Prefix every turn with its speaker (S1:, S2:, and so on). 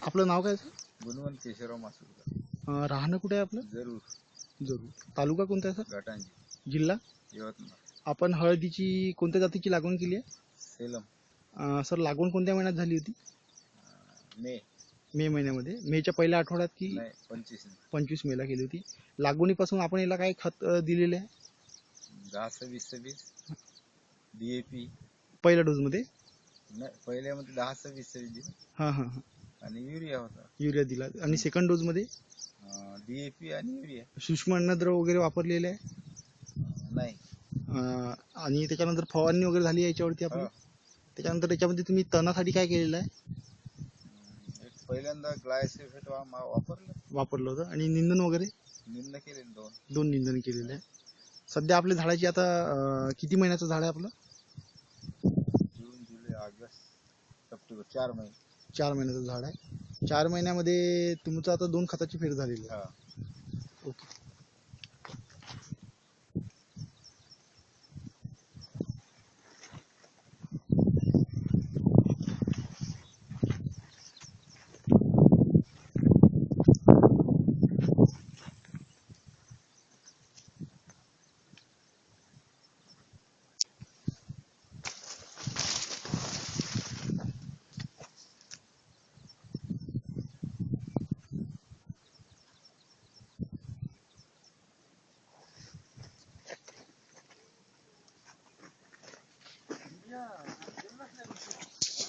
S1: आपलं नाव काय सर?
S2: गुणवंत केशवराव मासुरकर.
S1: राहणं कुठे आहे आपलं? जरूर. तालुका कोणता आहे सर?
S2: घाटांजी,
S1: जिल्हा?
S2: यवतमाळ.
S1: आपण हळदीची कोणत्या जातीची लागवड केली आहे?
S2: सेलम.
S1: सर लागवड कोणत्या महिन्यात झाली होती?
S2: मे
S1: मे महिन्यामध्ये. मेच्या पहिल्या आठवड्यात की
S2: नाही 25
S1: 25 मेला केली होती. लागवडीपासून आपण याला काय खत दिलेले आहे?
S2: 10-26 DAP.
S1: पहिल्या डोसमध्ये?
S2: नाही, पहिल्यामध्ये 10-26 दिलं
S1: हां हां हां.
S2: आणि युरिया होता.
S1: युरिया दिला. आणि सेकंड डोसमध्ये
S2: DAP आणि युरिया
S1: सूक्ष्म अन्नद्रव वगैरे वापरलेले आहे?
S2: नाही.
S1: आणि त्याच्यानंतर फवारणी वगैरे झाली याच्यावरती आपली?
S2: हो.
S1: त्याच्यानंतर याच्यामध्ये तुम्ही तणासाठी काय केलेलं आहे?
S2: एक पहिल्यांदा ग्लायसेफेट
S1: वापरलं होतं. आणि निंदन वगैरे?
S2: निंद केले
S1: 2 निंदन केलेले आहे. सध्या आपल्या झाडाची आता किती महिन्याचं झाड आहे आपलं?
S2: जून, जुलै, ऑगस्ट, सप्टेंबर 4 महिने.
S1: 4 महिन्याचं झाड आहे. 4 महिन्यामध्ये तुमचं आता 2 खताची फेर झालेली आहे.
S2: हा.
S1: ओके.